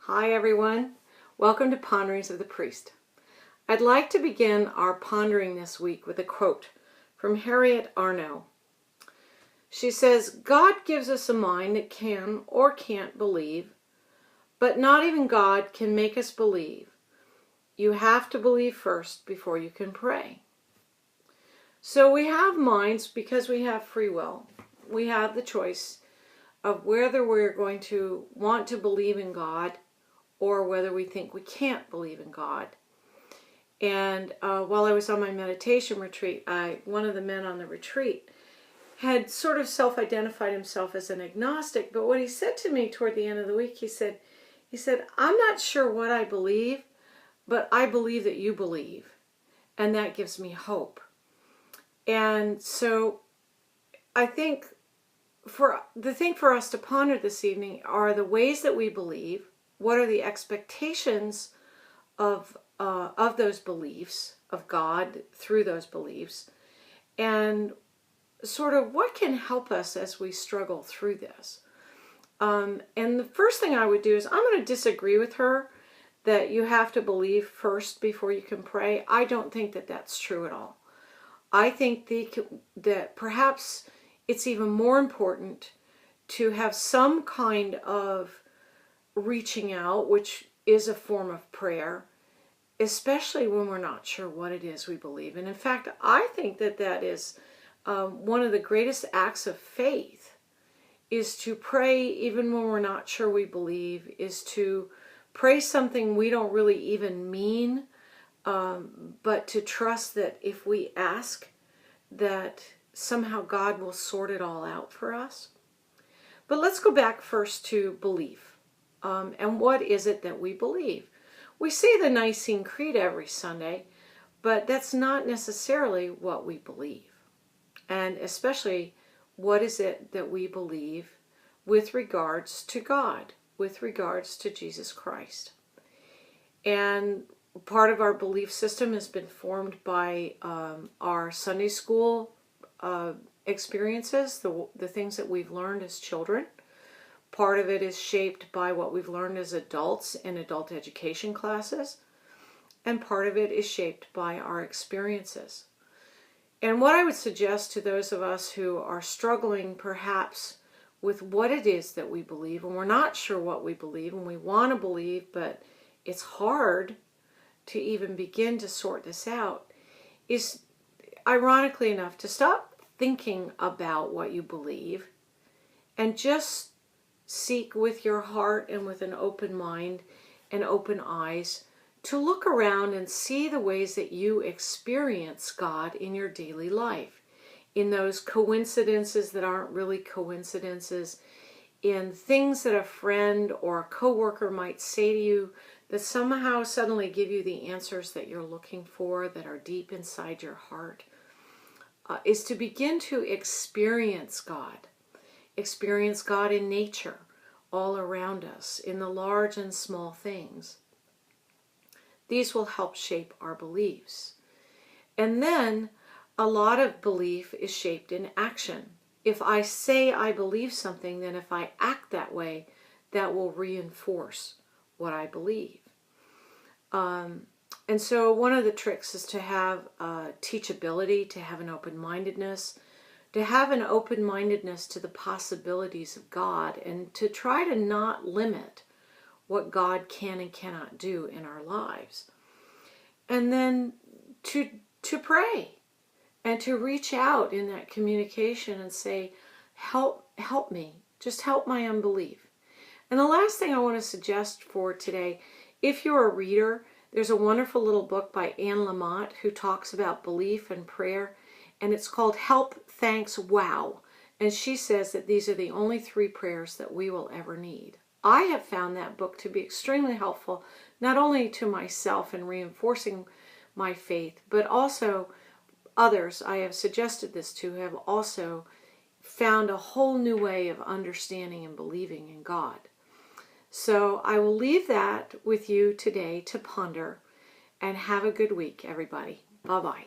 Hi everyone, welcome to Ponderings of the Priest. I'd like to begin our pondering this week with a quote from Harriet Arno. She says, God gives us a mind that can or can't believe, but not even God can make us believe. You have to believe first before you can pray. So we have minds because we have free will. We have the choice of whether we're going to want to believe in God or whether we think we can't believe in God. And while I was on my meditation retreat, one of the men on the retreat had sort of self-identified himself as an agnostic, but what he said to me toward the end of the week, he said, I'm not sure what I believe, but I believe that you believe, and that gives me hope. And so I think the thing for us to ponder this evening are the ways that we believe. What are the expectations of those beliefs, of God through those beliefs, and sort of what can help us as we struggle through this. And the first thing I would do is I'm going to disagree with her that you have to believe first before you can pray. I don't think that that's true at all. I think that perhaps it's even more important to have some kind of reaching out, which is a form of prayer, especially when we're not sure what it is we believe. And in fact, I think that that is one of the greatest acts of faith, is to pray even when we're not sure we believe, is to pray something we don't really even mean, but to trust that if we ask, that somehow God will sort it all out for us. But let's go back first to belief. And what is it that we believe? We say the Nicene Creed every Sunday, but that's not necessarily what we believe. And especially, what is it that we believe with regards to God, with regards to Jesus Christ? And part of our belief system has been formed by our Sunday school experiences, the things that we've learned as children. Part of it is shaped by what we've learned as adults in adult education classes, and part of it is shaped by our experiences. And what I would suggest to those of us who are struggling perhaps with what it is that we believe, and we're not sure what we believe, and we want to believe, but it's hard to even begin to sort this out, is, ironically enough, to stop thinking about what you believe and just seek with your heart and with an open mind and open eyes to look around and see the ways that you experience God in your daily life, in those coincidences that aren't really coincidences, in things that a friend or a coworker might say to you that somehow suddenly give you the answers that you're looking for, that are deep inside your heart, is to begin to experience God. Experience God in nature, all around us, in the large and small things. These will help shape our beliefs. And then a lot of belief is shaped in action. If I say I believe something, then if I act that way, that will reinforce what I believe. And so one of the tricks is to have teachability, to have an open-mindedness, to have an open-mindedness to the possibilities of God, and to try to not limit what God can and cannot do in our lives. And then to pray and to reach out in that communication and say, help me, just help my unbelief. And the last thing I want to suggest for today, if you're a reader, there's a wonderful little book by Anne Lamott who talks about belief and prayer, and it's called Help, Thanks, Wow. And she says that these are the only 3 prayers that we will ever need. I have found that book to be extremely helpful, not only to myself in reinforcing my faith, but also others I have suggested this to have also found a whole new way of understanding and believing in God. So I will leave that with you today to ponder, and have a good week, everybody. Bye-bye.